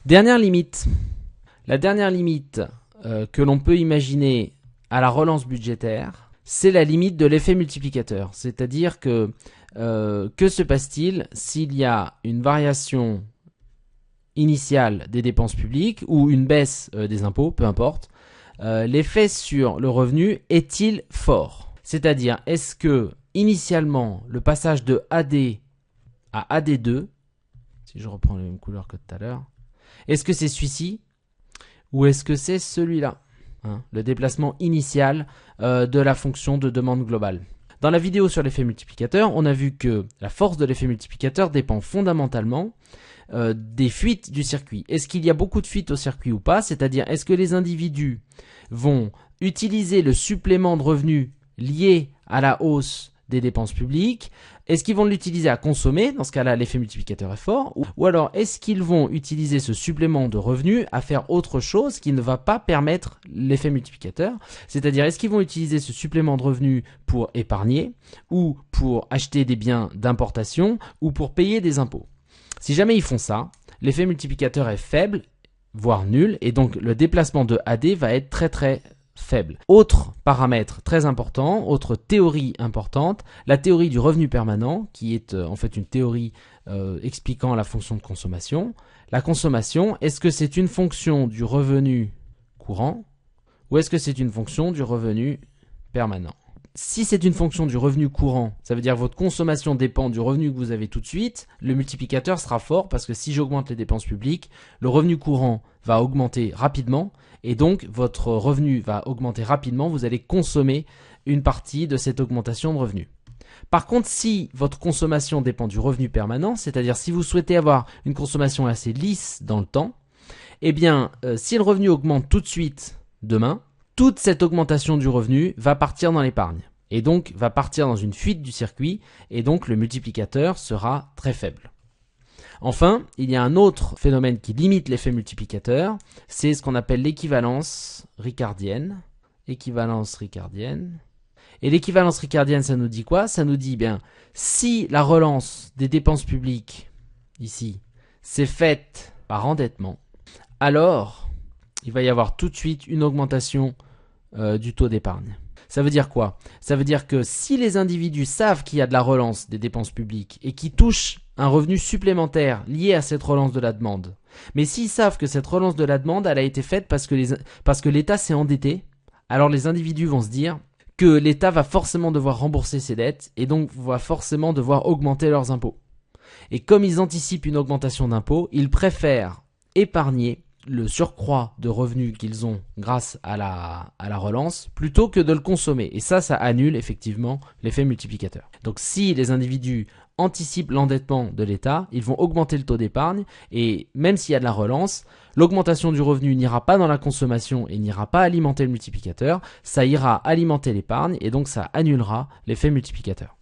Dernière limite. La dernière limite que l'on peut imaginer à la relance budgétaire, c'est la limite de l'effet multiplicateur. C'est-à-dire que se passe-t-il s'il y a une variation initiale des dépenses publiques ou une baisse des impôts, peu importe, l'effet sur le revenu est-il fort? C'est-à-dire, est-ce que initialement le passage de AD à AD2, si je reprends la même couleur que tout à l'heure, est-ce que c'est celui-ci ou est-ce que c'est celui-là, le déplacement initial de la fonction de demande globale? Dans la vidéo sur l'effet multiplicateur, on a vu que la force de l'effet multiplicateur dépend fondamentalement des fuites du circuit. Est-ce qu'il y a beaucoup de fuites au circuit ou pas? C'est-à-dire, est-ce que les individus vont utiliser le supplément de revenus lié à la hausse des dépenses publiques? Est-ce qu'ils vont l'utiliser à consommer? Dans ce cas-là, l'effet multiplicateur est fort. Ou alors, est-ce qu'ils vont utiliser ce supplément de revenus à faire autre chose qui ne va pas permettre l'effet multiplicateur? C'est-à-dire, est-ce qu'ils vont utiliser ce supplément de revenus pour épargner ou pour acheter des biens d'importation ou pour payer des impôts? Si jamais ils font ça, l'effet multiplicateur est faible, voire nul, et donc le déplacement de AD va être très très faible. Autre paramètre très important, autre théorie importante, la théorie du revenu permanent, qui est en fait une théorie expliquant la fonction de consommation. La consommation, est-ce que c'est une fonction du revenu courant ou est-ce que c'est une fonction du revenu permanent? Si c'est une fonction du revenu courant, ça veut dire que votre consommation dépend du revenu que vous avez tout de suite, le multiplicateur sera fort parce que si j'augmente les dépenses publiques, le revenu courant va augmenter rapidement et donc votre revenu va augmenter rapidement, vous allez consommer une partie de cette augmentation de revenus. Par contre, si votre consommation dépend du revenu permanent, c'est-à-dire si vous souhaitez avoir une consommation assez lisse dans le temps, eh bien, si le revenu augmente tout de suite demain, toute cette augmentation du revenu va partir dans l'épargne et donc va partir dans une fuite du circuit et donc le multiplicateur sera très faible. Enfin, il y a un autre phénomène qui limite l'effet multiplicateur, c'est ce qu'on appelle l'équivalence ricardienne. Et l'équivalence ricardienne, ça nous dit quoi? Ça nous dit bien, si la relance des dépenses publiques, ici, c'est faite par endettement, alors il va y avoir tout de suite une augmentation du taux d'épargne. Ça veut dire quoi? Ça veut dire que si les individus savent qu'il y a de la relance des dépenses publiques et qu'ils touchent un revenu supplémentaire lié à cette relance de la demande, mais s'ils savent que cette relance de la demande, elle a été faite parce que l'État s'est endetté, alors les individus vont se dire que l'État va forcément devoir rembourser ses dettes et donc va forcément devoir augmenter leurs impôts. Et comme ils anticipent une augmentation d'impôts, ils préfèrent épargner le surcroît de revenus qu'ils ont grâce à la relance plutôt que de le consommer. Et ça annule effectivement l'effet multiplicateur. Donc si les individus anticipent l'endettement de l'État, ils vont augmenter le taux d'épargne et même s'il y a de la relance, l'augmentation du revenu n'ira pas dans la consommation et n'ira pas alimenter le multiplicateur, ça ira alimenter l'épargne et donc ça annulera l'effet multiplicateur.